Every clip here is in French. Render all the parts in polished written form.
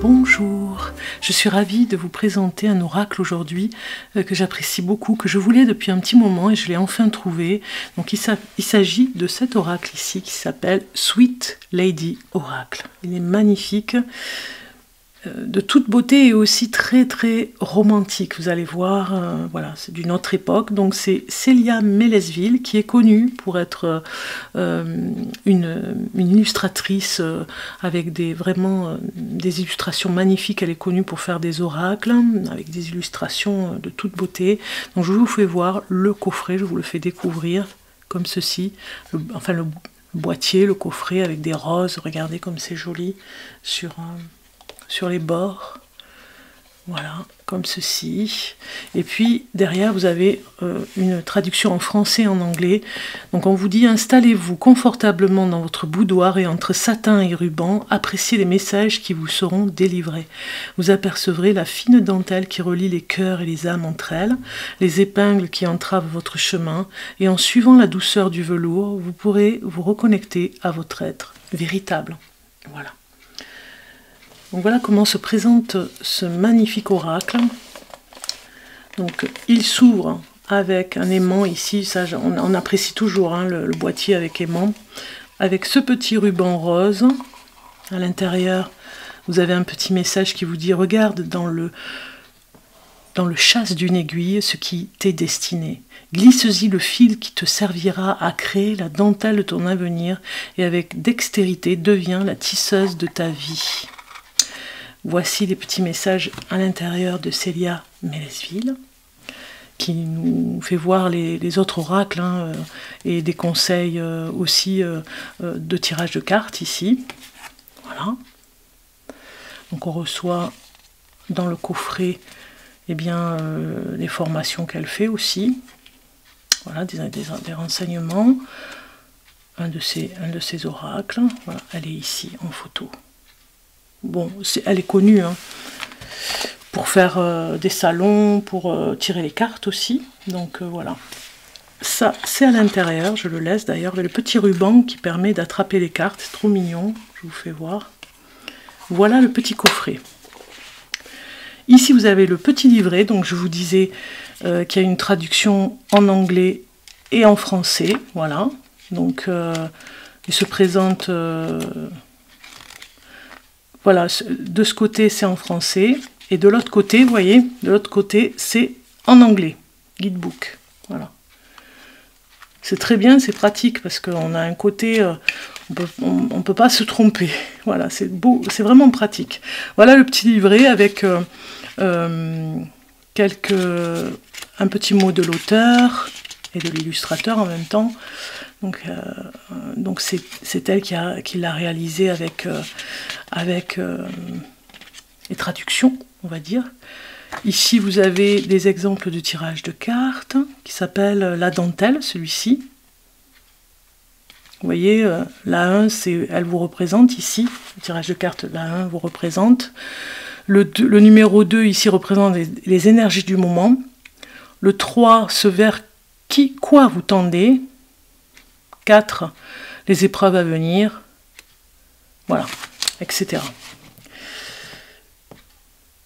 Bonjour, je suis ravie de vous présenter un oracle aujourd'hui que j'apprécie beaucoup, que je voulais depuis un petit moment et je l'ai enfin trouvé. Donc il s'agit de cet oracle ici qui s'appelle Sweet Lady Oracle. Il est magnifique, de toute beauté et aussi très très romantique, vous allez voir, voilà, c'est d'une autre époque. Donc c'est Célia Mélesville qui est connue pour être une illustratrice avec vraiment des illustrations magnifiques. Elle est connue pour faire des oracles avec des illustrations de toute beauté. Donc je vous fais voir le coffret, je vous le fais découvrir comme ceci, le boîtier, le coffret avec des roses, regardez comme c'est joli sur les bords, voilà, comme ceci. Et puis derrière vous avez une traduction en français et en anglais. Donc on vous dit: installez-vous confortablement dans votre boudoir et entre satin et ruban, appréciez les messages qui vous seront délivrés. Vous apercevrez la fine dentelle qui relie les cœurs et les âmes entre elles, les épingles qui entravent votre chemin, et en suivant la douceur du velours, vous pourrez vous reconnecter à votre être véritable. Voilà. Donc voilà comment se présente ce magnifique oracle. Donc il s'ouvre avec un aimant ici, ça on apprécie toujours hein, le boîtier avec aimant, avec ce petit ruban rose. À l'intérieur vous avez un petit message qui vous dit: regarde dans le chasse d'une aiguille ce qui t'est destiné. Glisse-y le fil qui te servira à créer la dentelle de ton avenir et avec dextérité deviens la tisseuse de ta vie. Voici les petits messages à l'intérieur de Célia Mélesville, qui nous fait voir les autres oracles hein, et des conseils aussi de tirage de cartes ici. Voilà. Donc on reçoit dans le coffret eh bien, les formations qu'elle fait aussi. Voilà, des renseignements. Un de ces oracles. Voilà, elle est ici en photo. Bon, elle est connue hein, pour faire des salons, pour tirer les cartes aussi. Donc voilà. Ça, c'est à l'intérieur. Je le laisse d'ailleurs avec le petit ruban qui permet d'attraper les cartes. C'est trop mignon. Je vous fais voir. Voilà le petit coffret. Ici, vous avez le petit livret. Donc je vous disais qu'il y a une traduction en anglais et en français. Voilà. Donc il se présente... voilà, de ce côté c'est en français, et de l'autre côté, vous voyez, de l'autre côté c'est en anglais, guidebook, voilà. C'est très bien, c'est pratique, parce qu'on a un côté, on peut pas se tromper, voilà, c'est beau, c'est vraiment pratique. Voilà le petit livret avec un petit mot de l'auteur et de l'illustrateur en même temps. Donc c'est elle qui l'a réalisé avec les traductions, on va dire. Ici, vous avez des exemples de tirage de cartes qui s'appelle la dentelle, celui-ci. Vous voyez, la 1, elle vous représente ici. Le tirage de cartes, la 1 vous représente. Le numéro 2, ici, représente les énergies du moment. Le 3, ce vers quoi vous tendez. 4, les épreuves à venir, voilà, etc.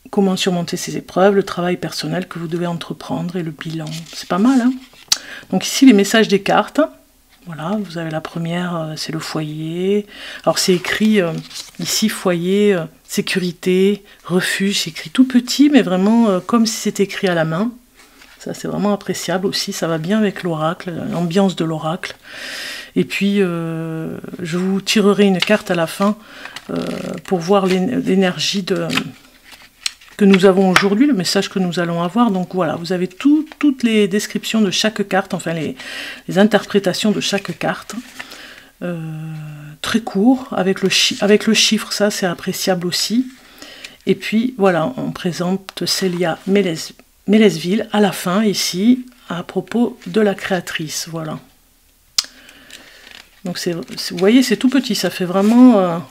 Comment surmonter ces épreuves, le travail personnel que vous devez entreprendre et le bilan. C'est pas mal, hein? Donc ici, les messages des cartes. Voilà, vous avez la première, c'est le foyer. Alors c'est écrit ici, foyer, sécurité, refuge. C'est écrit tout petit, mais vraiment comme si c'était écrit à la main. Ça, c'est vraiment appréciable aussi. Ça va bien avec l'oracle, l'ambiance de l'oracle. Et puis, je vous tirerai une carte à la fin pour voir l'énergie que nous avons aujourd'hui, le message que nous allons avoir. Donc voilà, vous avez toutes les descriptions de chaque carte, enfin les interprétations de chaque carte. Très court, avec le chiffre, ça c'est appréciable aussi. Et puis voilà, on présente Célia Mélesville à la fin, ici, à propos de la créatrice, voilà. Donc vous voyez, c'est tout petit, ça fait vraiment,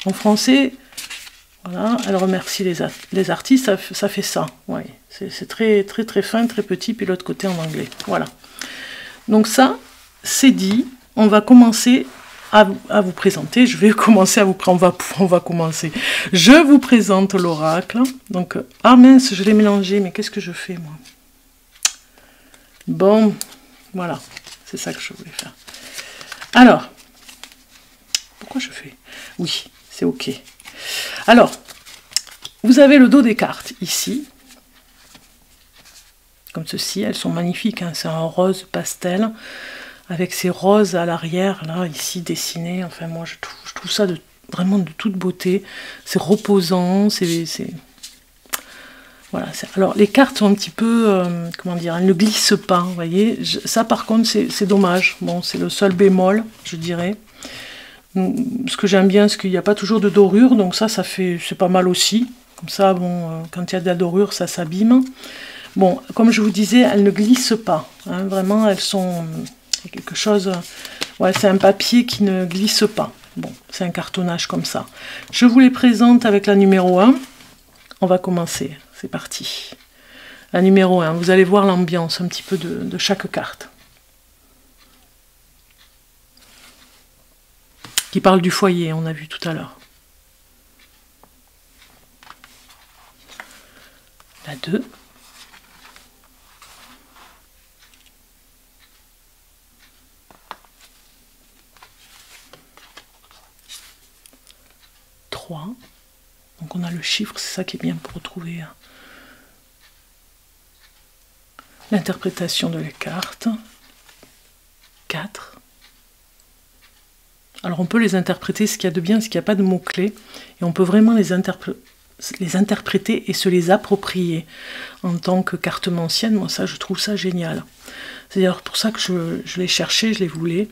en français, voilà, elle remercie les artistes, ça fait ça, ouais. C'est très très très fin, très petit, puis l'autre côté en anglais, voilà. Donc ça, c'est dit, on va commencer à vous présenter. Je vais commencer à vous on va commencer. Je vous présente l'oracle. Donc, ah mince, je l'ai mélangé, mais qu'est-ce que je fais, moi? Bon, voilà, c'est ça que je voulais faire. Alors, pourquoi je fais? Oui, c'est OK. Alors, vous avez le dos des cartes ici. Comme ceci, elles sont magnifiques, hein. C'est un rose pastel, avec ces roses à l'arrière, là, ici, dessinées. Enfin, moi, je trouve ça vraiment de toute beauté. C'est reposant, voilà. Alors, les cartes sont un petit peu, comment dire, elles ne glissent pas, vous voyez. Ça, par contre, c'est dommage. Bon, c'est le seul bémol, je dirais. Ce que j'aime bien, c'est qu'il n'y a pas toujours de dorure, donc ça c'est pas mal aussi. Comme ça, bon, quand il y a de la dorure, ça s'abîme. Bon, comme je vous disais, elles ne glissent pas. Hein, vraiment, elles sont quelque chose... Ouais, c'est un papier qui ne glisse pas. Bon, c'est un cartonnage comme ça. Je vous les présente avec la numéro 1. On va commencer. C'est parti. La numéro 1. Vous allez voir l'ambiance un petit peu de chaque carte. Qui parle du foyer, on a vu tout à l'heure. La 2. Donc on a le chiffre, c'est ça qui est bien pour retrouver l'interprétation de les cartes. 4. Alors on peut les interpréter, ce qu'il y a de bien, c'est qu'il n'y a pas de mots-clés, et on peut vraiment les interpréter et se les approprier en tant que cartomancienne. Moi ça, je trouve ça génial. C'est d'ailleurs pour ça que je les cherchais, je les voulais,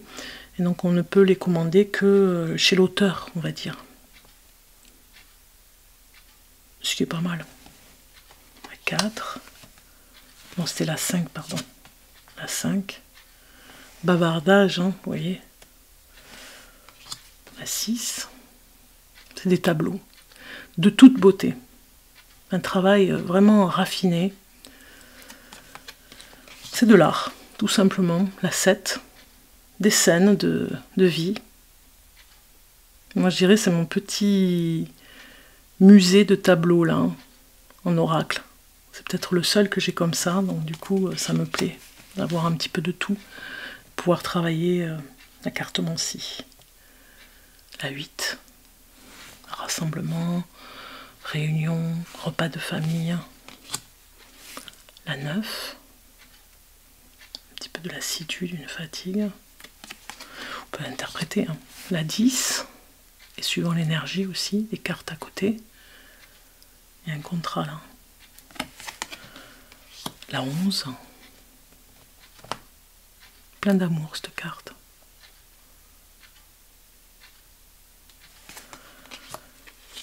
et donc on ne peut les commander que chez l'auteur, on va dire. Ce qui est pas mal. La 4. Non, c'était la 5, pardon. La 5. Bavardage, hein, vous voyez. La 6. C'est des tableaux. De toute beauté. Un travail vraiment raffiné. C'est de l'art, tout simplement. La 7. Des scènes de vie. Moi, je dirais c'est mon petit... musée de tableaux là, hein, en oracle. C'est peut-être le seul que j'ai comme ça, donc du coup ça me plaît d'avoir un petit peu de tout, pouvoir travailler la cartomancie. La 8, rassemblement, réunion, repas de famille. La 9, un petit peu de lassitude, une fatigue. On peut interpréter. Hein. La 10, et suivant l'énergie aussi, les cartes à côté. Il y a un contrat là. La 11. Plein d'amour cette carte.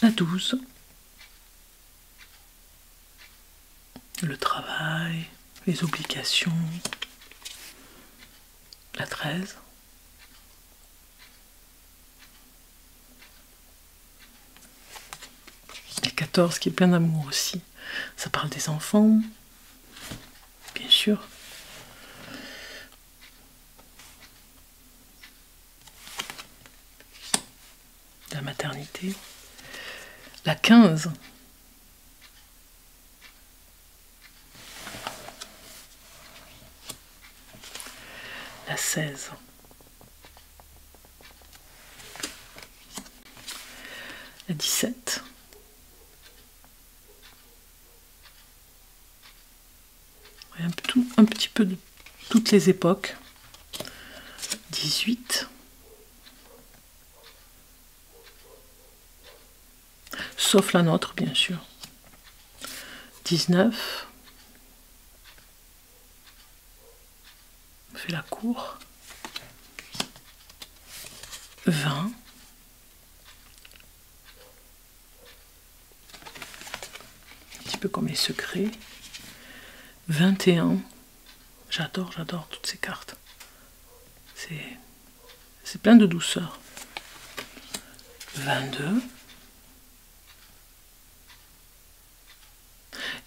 La 12. Le travail, les obligations. La 13. La 14 qui est plein d'amour aussi. Ça parle des enfants, bien sûr. De la maternité. La 15. La 16. La 17. Un petit peu de toutes les époques. 18. Sauf la nôtre, bien sûr. 19. On fait la cour. 20. Un petit peu comme les secrets. 21. J'adore toutes ces cartes. C'est plein de douceur. 22.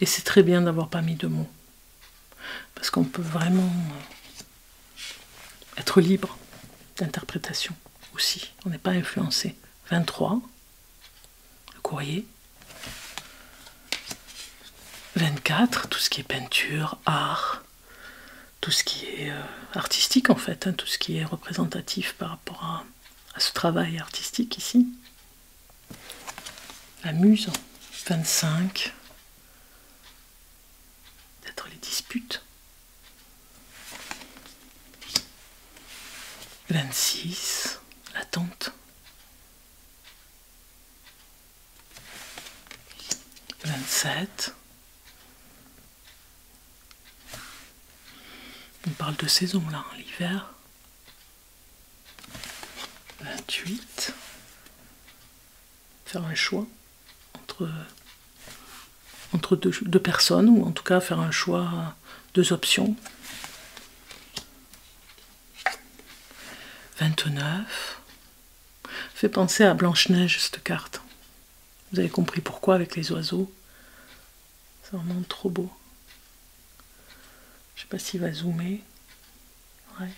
Et c'est très bien d'avoir pas mis de mots. Parce qu'on peut vraiment être libre d'interprétation. aussi, on n'est pas influencé. 23, le courrier. 24, tout ce qui est peinture, art, tout ce qui est artistique en fait, hein, tout ce qui est représentatif par rapport à ce travail artistique ici. La muse, 25, peut-être les disputes. 26, l'attente. 27. On parle de saison là, hein, l'hiver. 28. Faire un choix entre deux personnes, ou en tout cas faire un choix, 2 options. 29. Fait penser à Blanche-Neige cette carte. Vous avez compris pourquoi avec les oiseaux. C'est vraiment trop beau. Je sais pas s'il va zoomer. Ouais.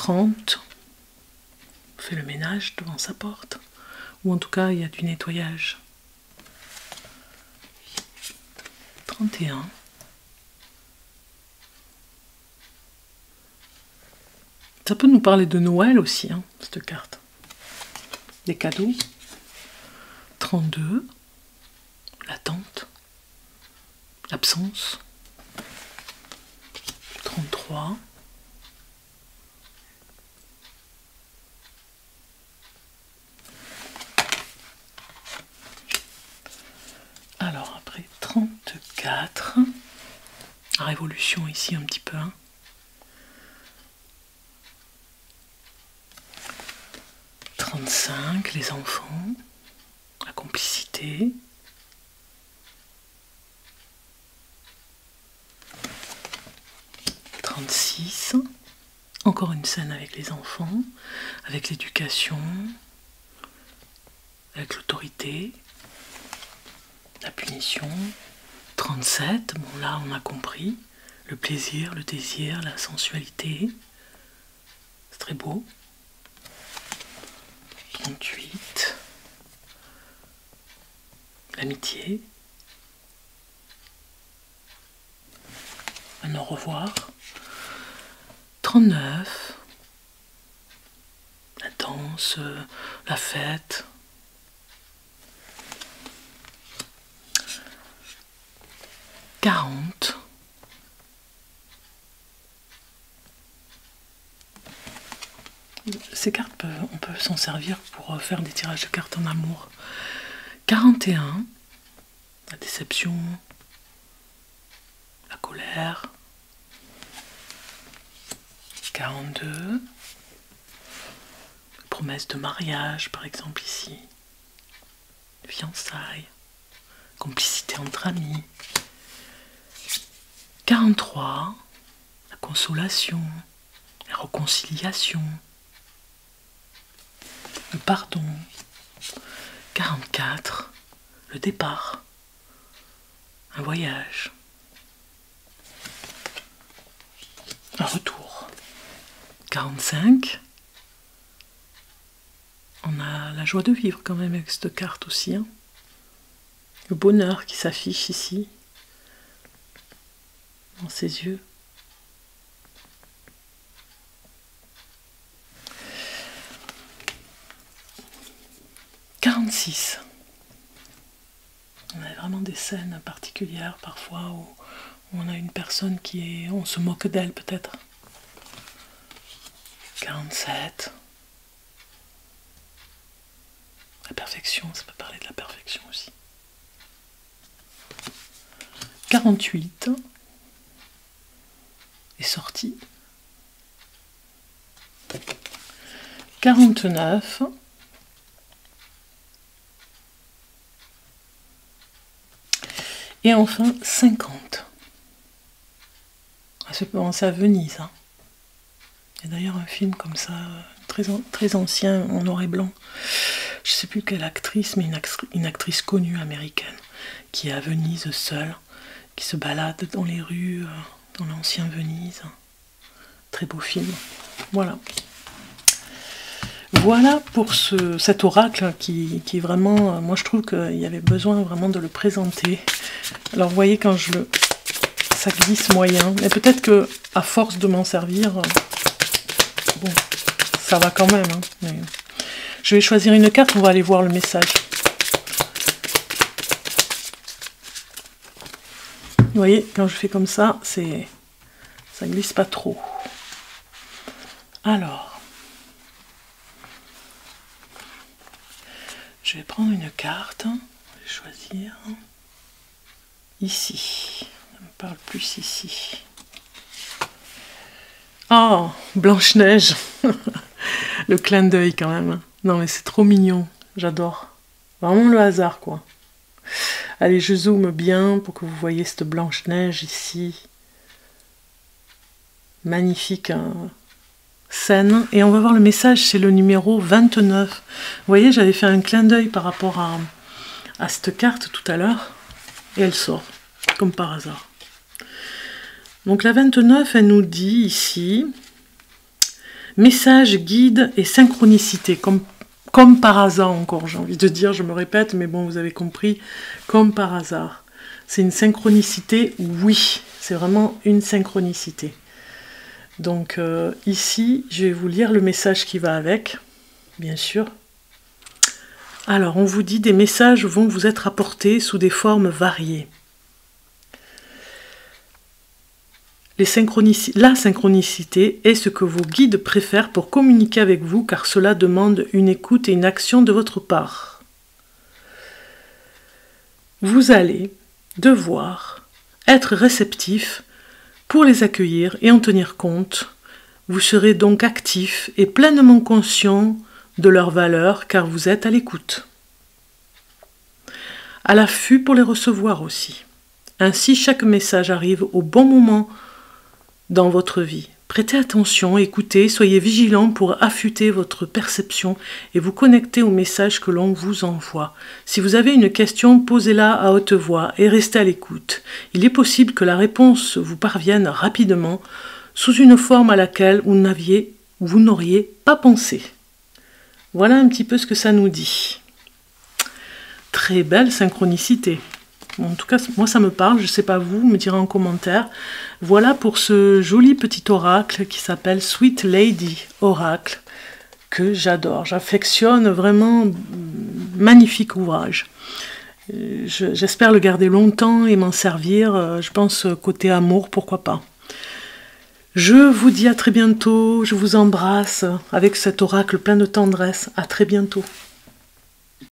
On fait le ménage devant sa porte, ou en tout cas il y a du nettoyage. 31. Ça peut nous parler de Noël aussi, hein, cette carte. Des cadeaux. 32. L'attente. L'absence. 33. Alors après 34, la révolution ici un petit peu. Hein. 35, les enfants, la complicité. 36, encore une scène avec les enfants, avec l'éducation, avec l'autorité. La punition. 37, bon là on a compris. Le plaisir, le désir, la sensualité. C'est très beau. 38. L'amitié. Un au revoir. 39. La danse, la fête. 40. Ces cartes, on peut s'en servir pour faire des tirages de cartes en amour. 41. La déception. La colère. 42. Promesse de mariage, par exemple, ici. Fiançailles. Complicité entre amis. 43, la consolation, la réconciliation, le pardon. 44, le départ, un voyage, un retour. 45, on a la joie de vivre quand même avec cette carte aussi. Hein. Le bonheur qui s'affiche ici. Dans ses yeux. 46. On a vraiment des scènes particulières parfois où on a une personne qui est... on se moque d'elle peut-être. 47. La perfection, ça peut parler de la perfection aussi. 48. Est sorti. 49. Et enfin 50. Ça fait penser à Venise. Hein. Il y a d'ailleurs un film comme ça, très ancien, en noir et blanc. Je ne sais plus quelle actrice, mais une actrice connue américaine, qui est à Venise seule, qui se balade dans les rues, dans l'ancien Venise. Très beau film. Voilà. Voilà pour cet oracle qui est vraiment... moi, je trouve qu'il y avait besoin vraiment de le présenter. Alors, vous voyez, quand ça glisse moyen. Mais peut-être que à force de m'en servir, bon, ça va quand même. Hein, mais je vais choisir une carte, on va aller voir le message. Vous voyez, quand je fais comme ça glisse pas trop. Alors... je vais prendre une carte, je vais choisir ici, ça me parle plus ici. Oh, Blanche-Neige. Le clin d'œil quand même. Non mais c'est trop mignon, j'adore. Vraiment le hasard quoi. Allez, je zoome bien pour que vous voyez cette Blanche-Neige ici. Magnifique hein. Scène, et on va voir le message, c'est le numéro 29. Vous voyez, j'avais fait un clin d'œil par rapport à cette carte tout à l'heure, et elle sort, comme par hasard. Donc la 29, elle nous dit ici, message, guide et synchronicité, comme par hasard encore, j'ai envie de dire, je me répète, mais bon, vous avez compris, comme par hasard. C'est une synchronicité, oui, c'est vraiment une synchronicité. Donc ici, je vais vous lire le message qui va avec, bien sûr. Alors, on vous dit des messages vont vous être apportés sous des formes variées. La synchronicité est ce que vos guides préfèrent pour communiquer avec vous, car cela demande une écoute et une action de votre part. Vous allez devoir être réceptif pour les accueillir et en tenir compte. Vous serez donc actif et pleinement conscient de leur valeur car vous êtes à l'écoute. À l'affût pour les recevoir aussi. Ainsi, chaque message arrive au bon moment dans votre vie. Prêtez attention, écoutez, soyez vigilants pour affûter votre perception et vous connecter aux messages que l'on vous envoie. Si vous avez une question, posez-la à haute voix et restez à l'écoute. Il est possible que la réponse vous parvienne rapidement sous une forme à laquelle vous n'auriez pas pensé. Voilà un petit peu ce que ça nous dit. Très belle synchronicité. En tout cas, moi ça me parle, je ne sais pas vous, me direz en commentaire. Voilà pour ce joli petit oracle qui s'appelle Sweet Lady Oracle, que j'adore. J'affectionne vraiment, magnifique ouvrage. J'espère le garder longtemps et m'en servir, je pense côté amour, pourquoi pas. Je vous dis à très bientôt, je vous embrasse avec cet oracle plein de tendresse. À très bientôt.